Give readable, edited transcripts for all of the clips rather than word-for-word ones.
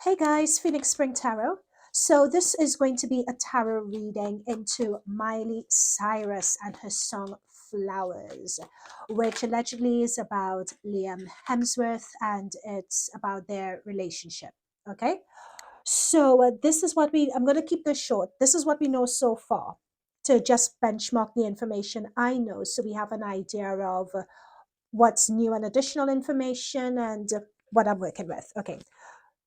Hey guys, Phoenix Spring Tarot. So this is going to be a tarot reading into Miley Cyrus and her song Flowers, which allegedly is about Liam Hemsworth and it's about their relationship. Okay, so this is what I'm going to keep this short. This is what we know so far to just benchmark the information I know so we have an idea of what's new and additional information and what I'm working with. Okay,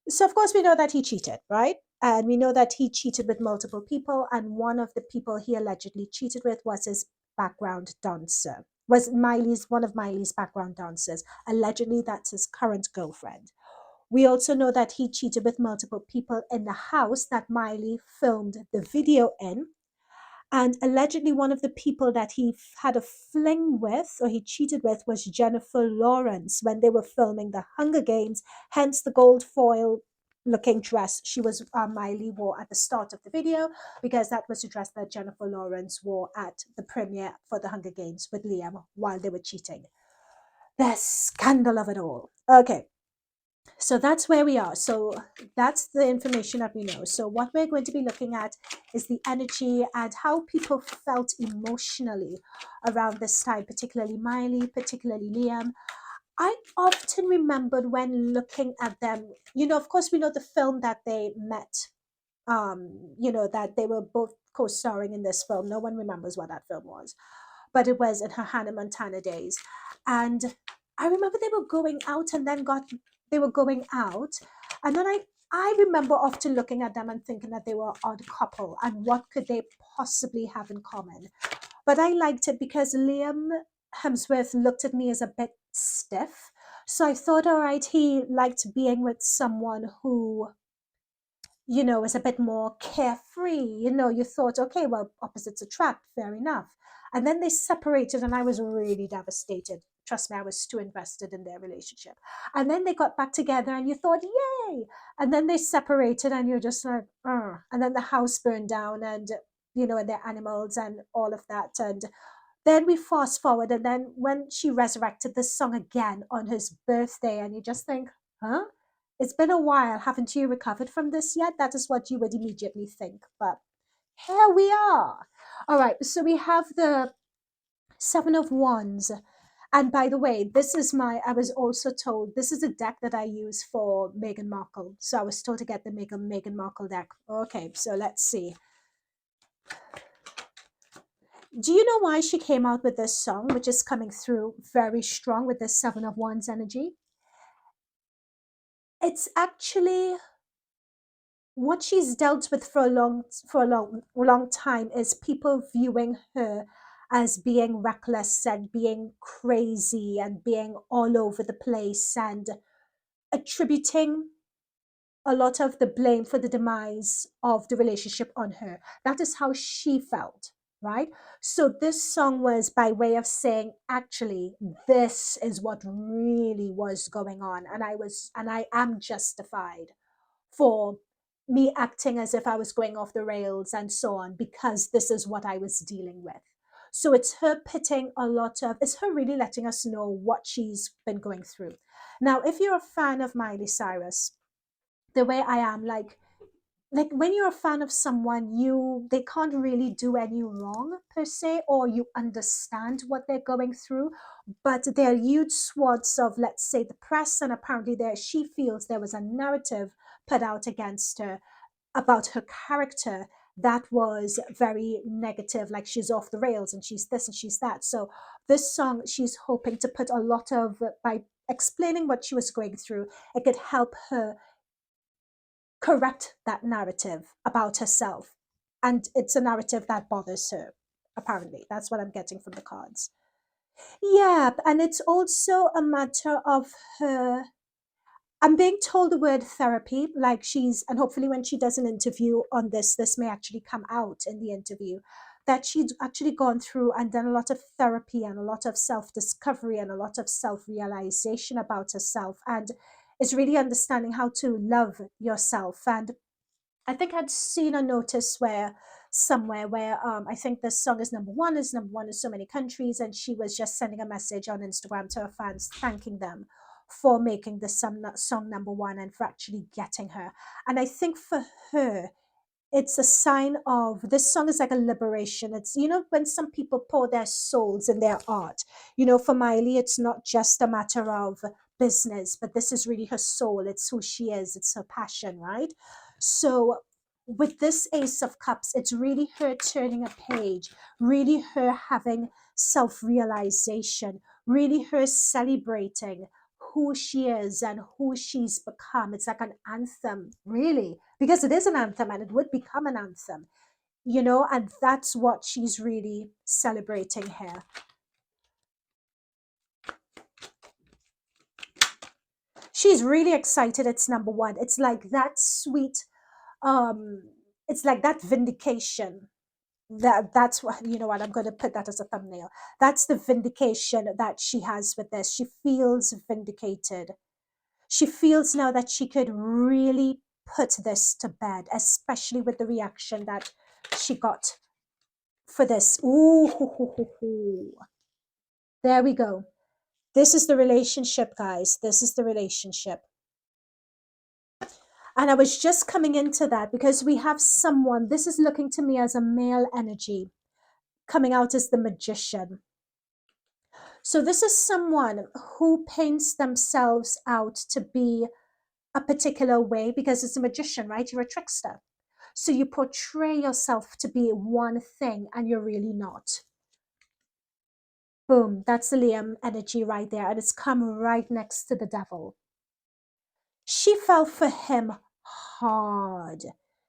so, of course, we know that he cheated, right? And we know that he cheated with multiple people. And one of the people he allegedly cheated with was his background dancer, was one of Miley's background dancers. Allegedly, that's his current girlfriend. We also know that he cheated with multiple people in the house that Miley filmed the video in. And allegedly, one of the people that he had a fling with or he cheated with was Jennifer Lawrence when they were filming the Hunger Games, hence the gold foil looking dress she was Miley wore at the start of the video, because that was the dress that Jennifer Lawrence wore at the premiere for the Hunger Games with Liam while they were cheating. The scandal of it all. Okay, so that's where we are. So that's the information that we know. So what we're going to be looking at is the energy and how people felt emotionally around this time, particularly Miley, particularly Liam. I often remembered when looking at them, of course we know the film that they met, that they were both co-starring in this film. No one remembers what that film was, but it was in her Hannah Montana days. And I remember they were going out and then they were going out. And then I remember often looking at them and thinking that they were an odd couple and what could they possibly have in common. But I liked it because Liam Hemsworth looked at me as a bit stiff. So I thought, all right, he liked being with someone who is a bit more carefree. You thought, okay, well, opposites attract, fair enough. And then they separated, and I was really devastated. Trust me, I was too invested in their relationship. And then they got back together, and you thought, yay! And then they separated, and you're just like, ugh. And then the house burned down, and their animals and all of that. And then we fast forward, and then when she resurrected this song again on his birthday, and you just think, huh? It's been a while. Haven't you recovered from this yet? That is what you would immediately think. But here we are. All right. So we have the Seven of Wands. And by the way, I was also told this is a deck that I use for Meghan Markle. So I was told to get the Meghan Markle deck. Okay. So let's see. Do you know why she came out with this song, which is coming through very strong with this Seven of Wands energy? It's actually what she's dealt with for a long time is people viewing her as being reckless and being crazy and being all over the place and attributing a lot of the blame for the demise of the relationship on her. That is how she felt, right? So this song was by way of saying, actually, this is what really was going on, and I am justified for me acting as if I was going off the rails and so on, because this is what I was dealing with. So it's her really letting us know what she's been going through. Now, if you're a fan of Miley Cyrus, the way I am, like when you're a fan of someone, they can't really do any wrong per se, or you understand what they're going through, but there are huge swaths of, let's say, the press, and apparently she feels there was a narrative put out against her about her character that was very negative, like she's off the rails and she's this and she's that. So this song, she's hoping to put a lot of, by explaining what she was going through, it could help her correct that narrative about herself. And it's a narrative that bothers her, apparently. That's what I'm getting from the cards. Yeah, and it's also a matter of her. I'm being told the word therapy, like and hopefully when she does an interview on this may actually come out in the interview, that she'd actually gone through and done a lot of therapy and a lot of self discovery and a lot of self realization about herself, and is really understanding how to love yourself. And I think I'd seen a notice somewhere where I think this song is number one in so many countries, and she was just sending a message on Instagram to her fans, thanking them for making the song number one and for actually getting her. And I think for her, it's a sign of, this song is like a liberation. It's, you know, when some people pour their souls in their art, you know, for Miley, it's not just a matter of business, but this is really her soul. It's who she is. It's her passion, right? So with this Ace of Cups, it's really her turning a page, really her having self-realization, really her celebrating who she is and who she's become. It's like an anthem, really, because it is an anthem and it would become an anthem, you know, and that's what she's really celebrating here. She's really excited it's number one. It's like that sweet, um, it's like that vindication. That's what, you know what, I'm going to put that as a thumbnail. That's the vindication that she has with this. She feels vindicated. She feels now that she could really put this to bed, especially with the reaction that she got for this. Ooh, hoo, hoo, hoo, hoo. There we go. This is the relationship, guys. This is the relationship. And I was just coming into that because we have someone, this is looking to me as a male energy, coming out as the Magician. So this is someone who paints themselves out to be a particular way because it's a magician, right? You're a trickster. So you portray yourself to be one thing and you're really not. Boom, that's the Liam energy right there. And it's come right next to the devil. She fell for him hard.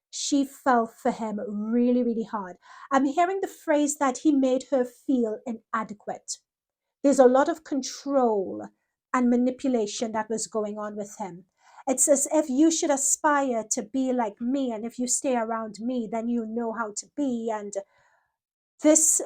She fell for him really, really hard. I'm hearing the phrase that he made her feel inadequate. There's a lot of control and manipulation that was going on with him. It's as if you should aspire to be like me, and if you stay around me, then you know how to be. And this,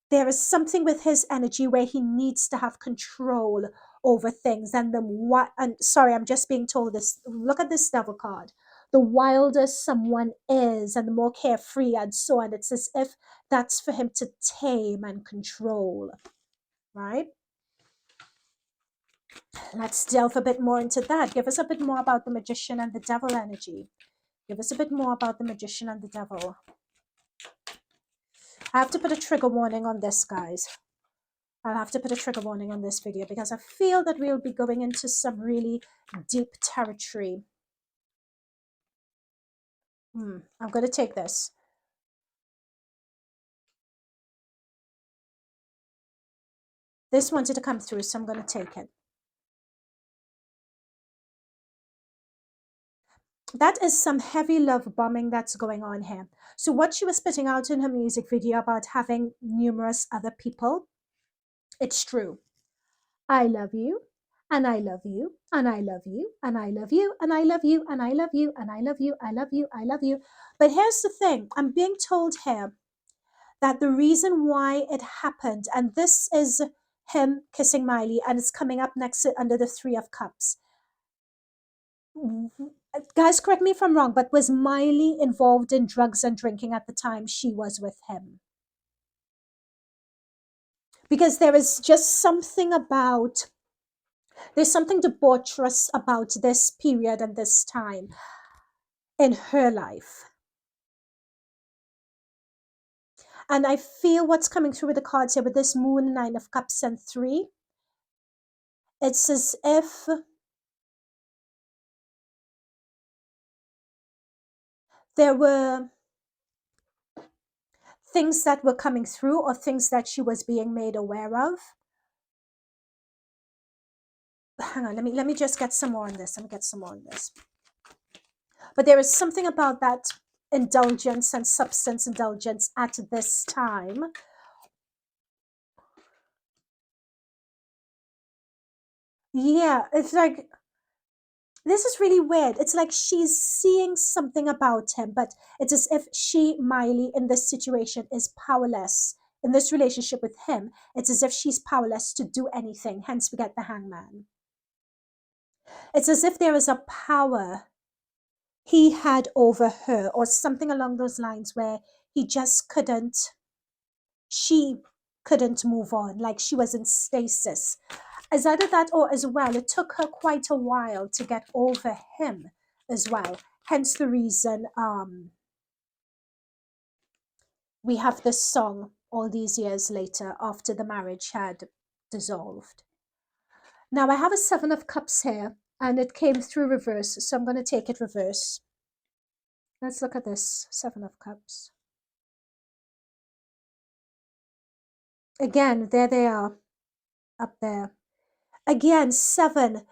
there is something with his energy where he needs to have control over things. And the what? And sorry, I'm just being told this. Look at this devil card. The wilder someone is, and the more carefree, and so on. It's as if that's for him to tame and control, right? Let's delve a bit more into that. Give us a bit more about the Magician and the Devil energy. Give us a bit more about the Magician and the Devil. I have to put a trigger warning on this, guys. I'll have to put a trigger warning on this video because I feel that we'll be going into some really deep territory. I'm going to take this. This wanted to come through, so I'm going to take it. That is some heavy love bombing that's going on here. So what she was putting out in her music video about having numerous other people, it's true. I love you, and I love you, and I love you, and I love you, and I love you, and I love you, and I love you, I love you, I love you. But here's the thing. I'm being told here that the reason why it happened, and this is him kissing Miley, and it's coming up next under the Three of Cups. Guys, correct me if I'm wrong, but was Miley involved in drugs and drinking at the time she was with him? Because there is just something about, there's something debaucherous about this period and this time in her life. And I feel what's coming through with the cards here with this Moon, Nine of Cups, and 3. It's as if there were things that were coming through or things that she was being made aware of. Hang on, let me just get some more on this. Let me get some more on this. But there is something about that indulgence and substance indulgence at this time. Yeah, it's like, this is really weird. It's like she's seeing something about him, but it's as if she, Miley, in this situation is powerless. In this relationship with him, it's as if she's powerless to do anything. Hence, we get the Hangman. It's as if there is a power he had over her or something along those lines where he just couldn't, she couldn't move on. Like she was in stasis. As either that or as well, it took her quite a while to get over him as well. Hence the reason we have this song all these years later after the marriage had dissolved. Now I have a Seven of Cups here and it came through reverse, so I'm going to take it reverse. Let's look at this Seven of Cups. Again, there they are up there. Again, seven.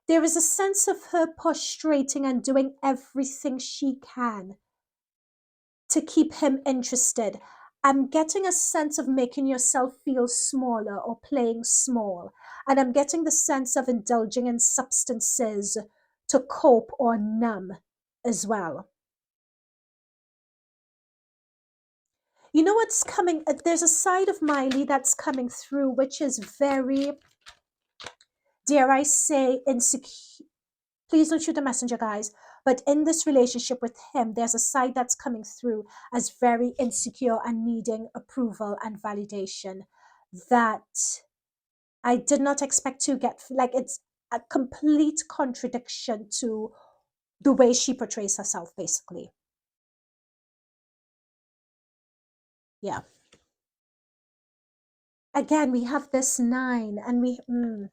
There is a sense of her prostrating and doing everything she can to keep him interested. I'm getting a sense of making yourself feel smaller or playing small. And I'm getting the sense of indulging in substances to cope or numb as well. You know what's coming? There's a side of Miley that's coming through, which is very, dare I say, insecure. Please don't shoot the messenger, guys. But in this relationship with him, there's a side that's coming through as very insecure and needing approval and validation that I did not expect to get. Like, it's a complete contradiction to the way she portrays herself, basically. Yeah. Again, we have this 9 and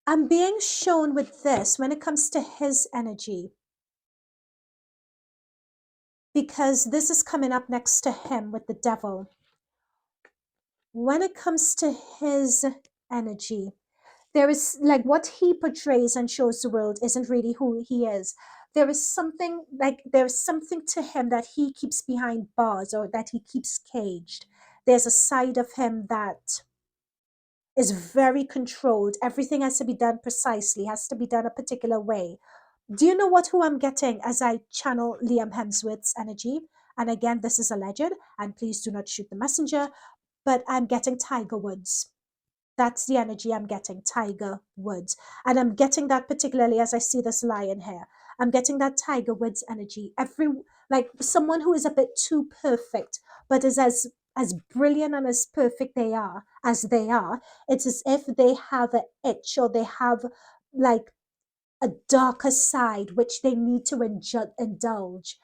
I'm being shown with this when it comes to his energy, because this is coming up next to him with the devil. When it comes to his energy, there is like what he portrays and shows the world isn't really who he is. There is something to him that he keeps behind bars or that he keeps caged. There's a side of him that is very controlled. Everything has to be done precisely, has to be done a particular way. Do you know who I'm getting as I channel Liam Hemsworth's energy? And again, this is alleged, and please do not shoot the messenger, but I'm getting Tiger Woods. That's the energy I'm getting, Tiger Woods. And I'm getting that particularly as I see this lion here. I'm getting that Tiger Woods energy. Like someone who is a bit too perfect, but is as brilliant and as perfect as they are. It's as if they have an itch or they have like a darker side which they need to indulge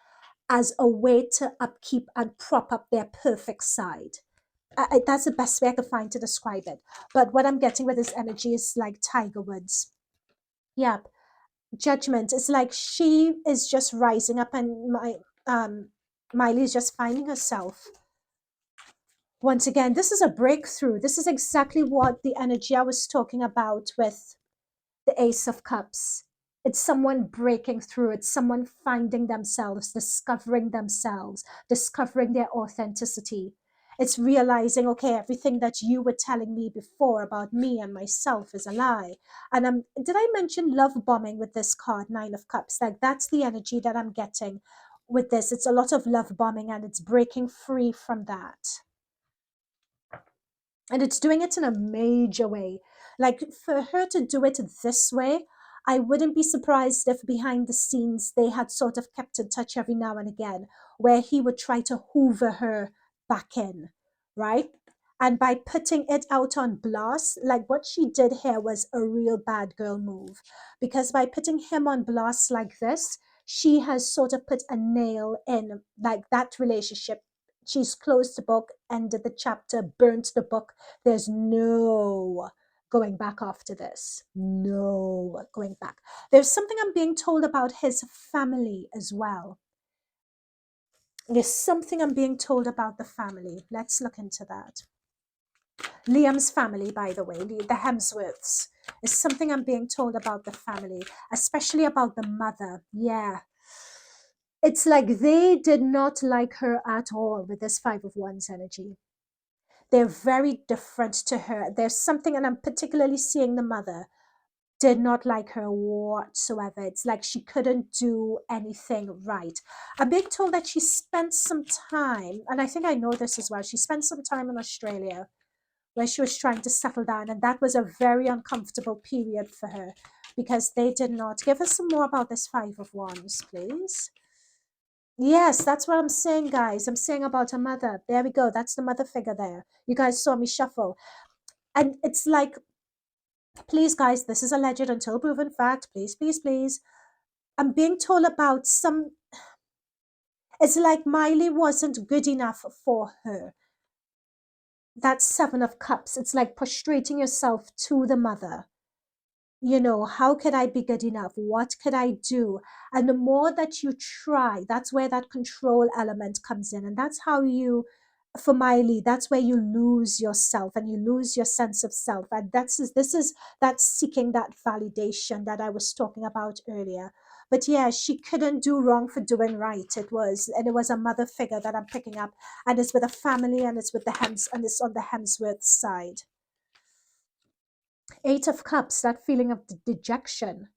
as a way to upkeep and prop up their perfect side. That's the best way I could find to describe it. But what I'm getting with this energy is like Tiger Woods. Yep. Judgment. It's like she is just rising up and Miley is just finding herself. Once again, this is a breakthrough. This is exactly what the energy I was talking about with the Ace of Cups. It's someone breaking through. It's someone finding themselves, discovering their authenticity. It's realizing, okay, everything that you were telling me before about me and myself is a lie. And did I mention love bombing with this card, Nine of Cups? Like that's the energy that I'm getting with this. It's a lot of love bombing and it's breaking free from that. And it's doing it in a major way. Like for her to do it this way, I wouldn't be surprised if behind the scenes they had sort of kept in touch every now and again, where he would try to hoover her back in, right? And by putting it out on blast, like what she did here was a real bad girl move. Because by putting him on blast like this, she has sort of put a nail in like that relationship. She's closed the book, ended the chapter, burnt the book. There's no going back after this. No going back. There's something I'm being told about his family as well. There's something I'm being told about the family. Let's look into that. Liam's family, by the way, the Hemsworths, is something I'm being told about the family, especially about the mother. Yeah. It's like they did not like her at all with this Five of Wands energy. They're very different to her. There's something, and I'm particularly seeing the mother did not like her whatsoever. It's like she couldn't do anything right. I'm being told that she spent some time, and I think I know this as well, she spent some time in Australia where she was trying to settle down. And that was a very uncomfortable period for her because they did not. Give us some more about this Five of Wands, please. Yes, that's what I'm saying, guys. I'm saying about a mother. There we go. That's the mother figure there. You guys saw me shuffle. And it's like, please, guys, this is alleged until proven fact. Please, please, please. I'm being told about some. It's like Miley wasn't good enough for her. That Seven of Cups. It's like prostrating yourself to the mother. You know, how could I be good enough? What could I do? And the more that you try, that's where that control element comes in. And that's how you, for Miley, that's where you lose yourself and you lose your sense of self. And this is that seeking that validation that I was talking about earlier. But yeah, she couldn't do wrong for doing right. It was a mother figure that I'm picking up, and it's with a family, and it's with and it's on the Hemsworth side. Eight of Cups, that feeling of dejection.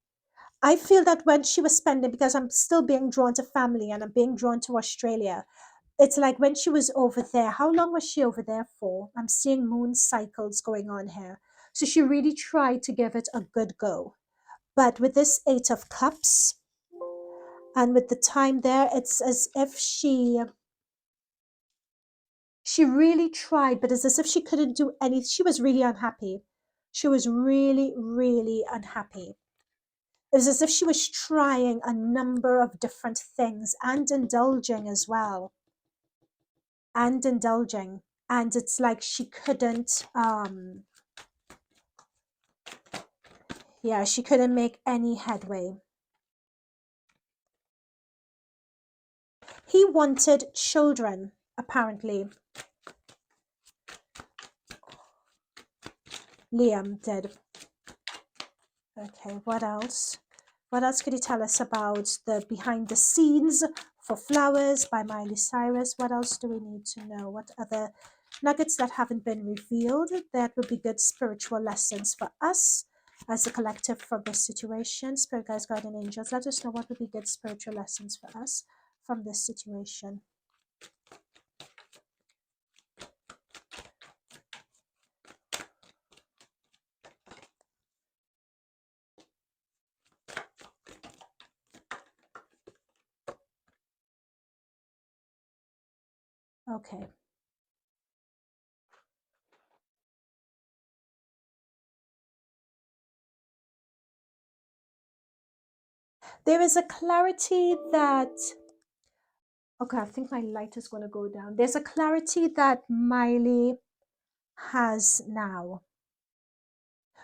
I feel that when she was spending, because I'm still being drawn to family and I'm being drawn to Australia, it's like when she was over there, how long was she over there for? I'm seeing moon cycles going on here. So she really tried to give it a good go. But with this Eight of Cups and with the time there, it's as if she really tried, but it's as if she couldn't do anything. She was really unhappy. She was really, really unhappy. It was as if she was trying a number of different things and indulging as well. And indulging. And it's like she couldn't, yeah, she couldn't make any headway. He wanted children, apparently. Liam did. Okay, what else? What else could you tell us about the behind the scenes for Flowers by Miley Cyrus? What else do we need to know? What other nuggets that haven't been revealed that would be good spiritual lessons for us as a collective from this situation? Spirit guides, guardian angels, let us know what would be good spiritual lessons for us from this situation. Okay. There is a clarity that, okay, I think my light is going to go down. There's a clarity that Miley has now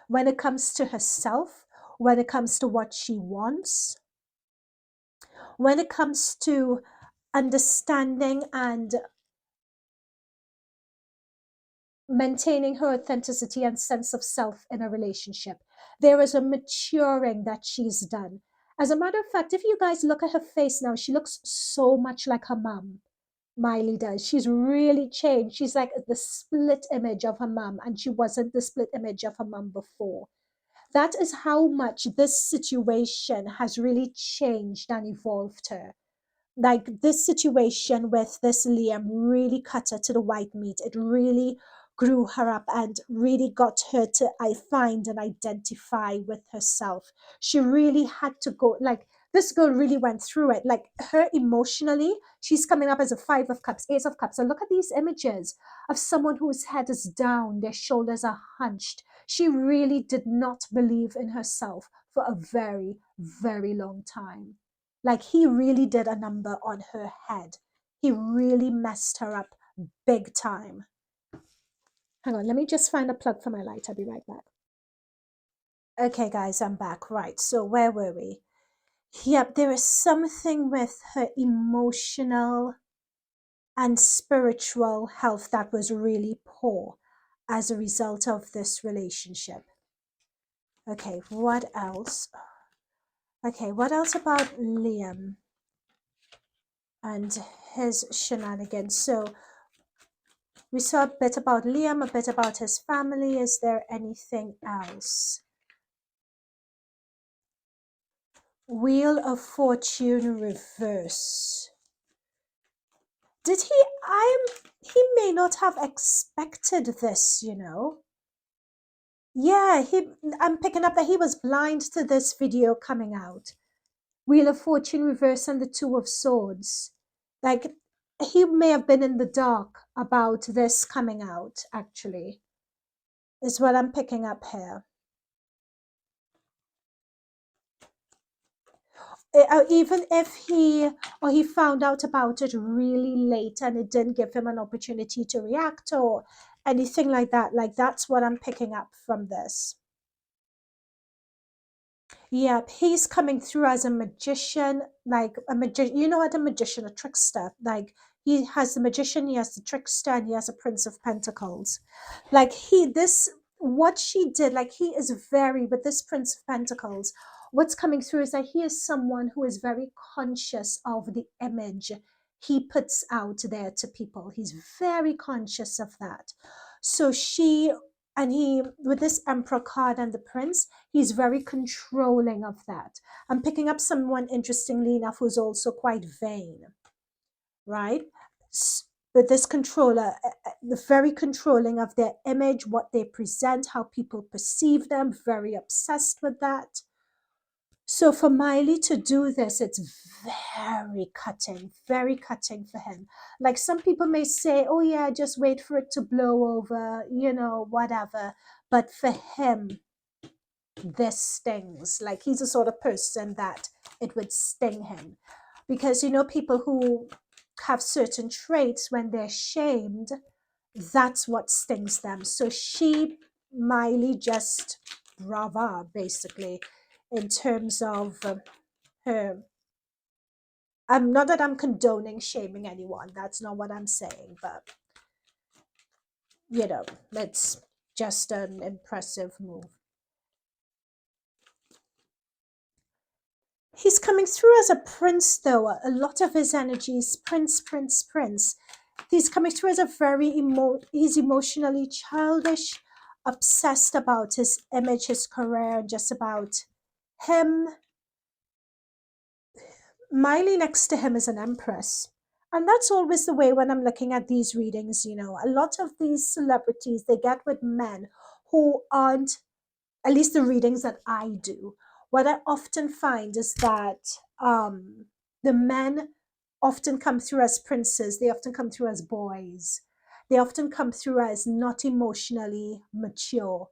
when it comes to herself, when it comes to what she wants, when it comes to understanding and maintaining her authenticity and sense of self in a relationship. There is a maturing that she's done. As a matter of fact, if you guys look at her face now, she looks so much like her mom. Miley does. She's really changed. She's like the split image of her mom, and she wasn't the split image of her mom before. That is how much this situation has really changed and evolved her. Like this situation with this Liam really cut her to the white meat. It really grew her up and really got her to, I find, and identify with herself. She really had to go, like, this girl really went through it. Like her emotionally, she's coming up as a Five of Cups, Ace of Cups. And look at these images of someone whose head is down, their shoulders are hunched. She really did not believe in herself for a very, very long time. Like he really did a number on her head. He really messed her up big time. Hang on, let me just find a plug for my light. I'll be right back. Okay, guys, I'm back. Right, so where were we? Yep, there is something with her emotional and spiritual health that was really poor as a result of this relationship. Okay, what else? Okay, what else about Liam and his shenanigans? So we saw a bit about Liam, a bit about his family. Is there anything else? Wheel of Fortune reverse. Did he? He may not have expected this, you know. Yeah, I'm picking up that he was blind to this video coming out. Wheel of Fortune reverse and the Two of Swords. Like, he may have been in the dark about this coming out, actually, is what I'm picking up here. Even if he found out about it really late and it didn't give him an opportunity to react or anything like that, like that's what I'm picking up from this. Yep, he's coming through as a magician, like a magician. You know what a magician, a trickster. Like, he has the magician, he has the trickster, and he has a Prince of Pentacles. Like, what she did, like, he is very, with this Prince of Pentacles, what's coming through is that he is someone who is very conscious of the image he puts out there to people. He's very conscious of that. So he, with this Emperor card and the Prince, he's very controlling of that. I'm picking up someone, interestingly enough, who's also quite vain, right? But this controller, very controlling of their image, what they present, how people perceive them, very obsessed with that. So for Miley to do this, it's very cutting for him. Like, some people may say, oh yeah, just wait for it to blow over, you know, whatever. But for him, this stings. Like, he's the sort of person that it would sting him. Because, you know, people who have certain traits, when they're shamed, that's what stings them. So Miley, just brava, basically, in terms of her. I'm not that I'm condoning shaming anyone. That's not what I'm saying. But, you know, it's just an impressive move. He's coming through as a prince, though. A lot of his energy is prince, prince, prince. He's coming through as a he's emotionally childish, obsessed about his image, his career, just about him. Miley next to him is an empress. And that's always the way when I'm looking at these readings, you know. A lot of these celebrities, they get with men who aren't, at least the readings that I do, what I often find is that the men often come through as princes, they often come through as boys, they often come through as not emotionally mature,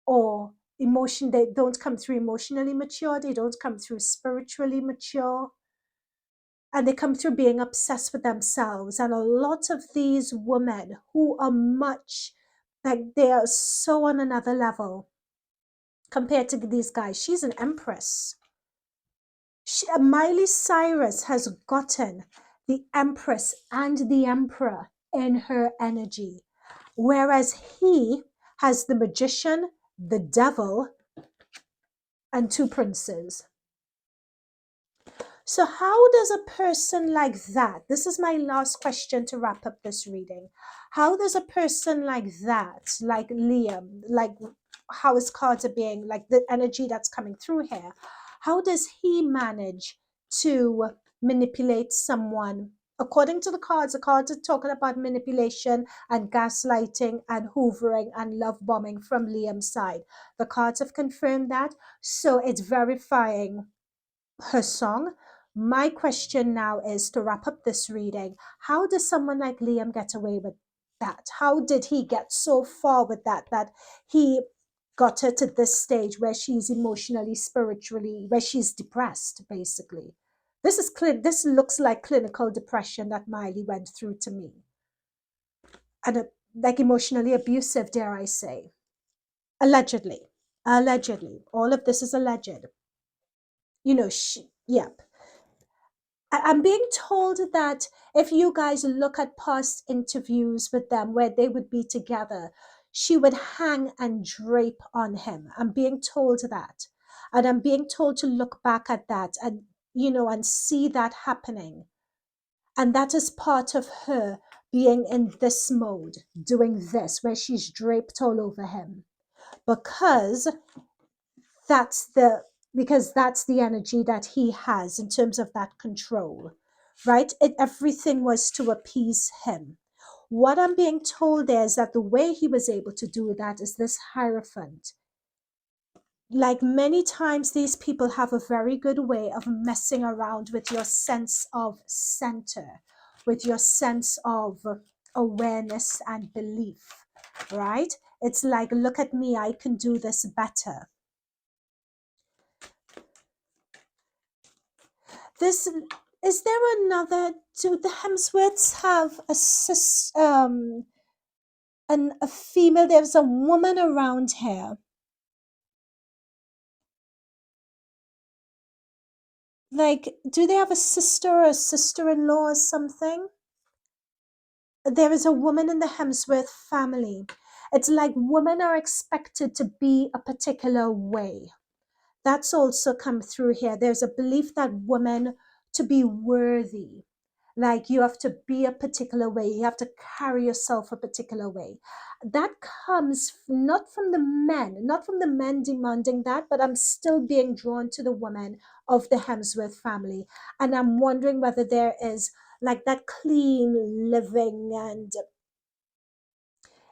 or they don't come through emotionally mature, they don't come through spiritually mature, and they come through being obsessed with themselves. And a lot of these women who are much, like, they are so on another level compared to these guys. She's an empress. Miley Cyrus has gotten the empress and the emperor in her energy, whereas he has the magician, the devil, and two princes. So how does a person like that, this is my last question to wrap up this reading, how does a person like that, like Liam, like how his cards are being, like the energy that's coming through here, how does he manage to manipulate someone? According to the cards are talking about manipulation and gaslighting and hoovering and love bombing from Liam's side. The cards have confirmed that. So it's verifying her song. My question now is, to wrap up this reading, how does someone like Liam get away with that? How did he get so far with that he got her to this stage where she's emotionally, spiritually, where she's depressed, basically? This looks like clinical depression that Miley went through to me. And like emotionally abusive, dare I say. Allegedly. Allegedly. All of this is alleged. You know, yep. I'm being told that if you guys look at past interviews with them where they would be together, she would hang and drape on him. I'm being told that. And I'm being told to look back at that and, you know, and see that happening. And that is part of her being in this mode, doing this, where she's draped all over him. Because that's the energy that he has in terms of that control, right? Everything was to appease him. What I'm being told there is that the way he was able to do that is this Hierophant. Like many times, these people have a very good way of messing around with your sense of center, with your sense of awareness and belief, right? It's like, look at me, I can do this better. This is there another? Do the Hemsworths have a a female? There's a woman around here. Like, do they have a sister or a sister-in-law or something? There is a woman in the Hemsworth family. It's like women are expected to be a particular way. That's also come through here. There's a belief that women, to be worthy, like you have to be a particular way, you have to carry yourself a particular way. That comes not from the men, not from the men demanding that, but I'm still being drawn to the woman of the Hemsworth family. And I'm wondering whether there is like that clean living, and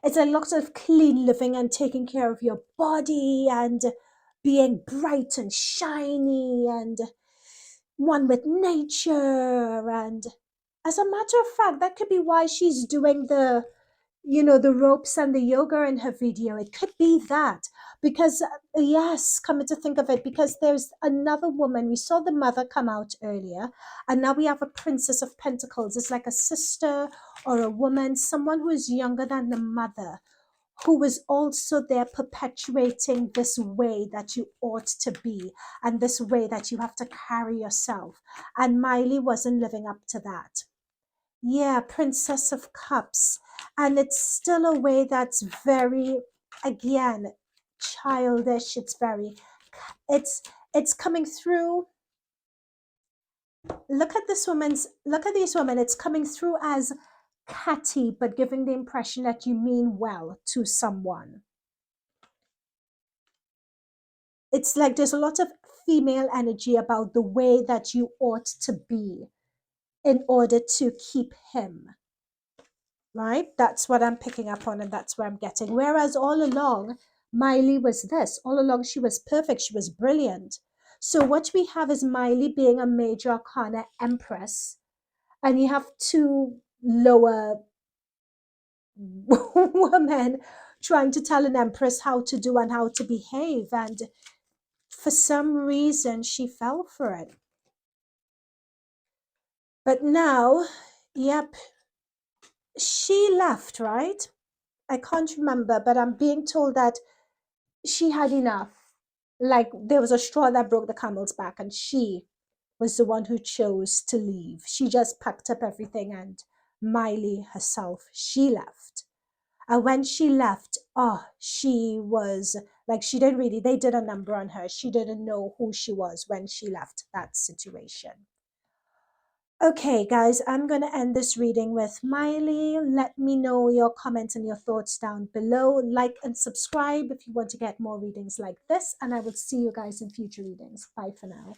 it's a lot of clean living and taking care of your body and being bright and shiny and one with nature. And as a matter of fact, that could be why she's doing the, the ropes and the yoga in her video. It could be that. Because, yes, coming to think of it, because there's another woman. We saw the mother come out earlier, and now we have a Princess of Pentacles. It's like a sister or a woman, someone who is younger than the mother, who was also there perpetuating this way that you ought to be and this way that you have to carry yourself. And Miley wasn't living up to that. Yeah, Princess of Cups. And it's still a way that's very, again, childish. It's very, it's coming through. Look at these women. It's coming through as catty, but giving the impression that you mean well to someone. It's like there's a lot of female energy about the way that you ought to be in order to keep him, right? That's what I'm picking up on, and that's where I'm getting. Whereas all along, Miley was this. All along, she was perfect. She was brilliant. So what we have is Miley being a major arcana empress, and you have two lower women trying to tell an empress how to do and how to behave. And for some reason, she fell for it. But now, yep, she left, right? I can't remember, but I'm being told that she had enough. Like there was a straw that broke the camel's back, and she was the one who chose to leave. She just packed up everything, and Miley herself, she left. And when she left, oh, she was like, she didn't really, they did a number on her. She didn't know who she was when she left that situation. Okay, guys, I'm going to end this reading with Miley. Let me know your comments and your thoughts down below. Like and subscribe if you want to get more readings like this. And I will see you guys in future readings. Bye for now.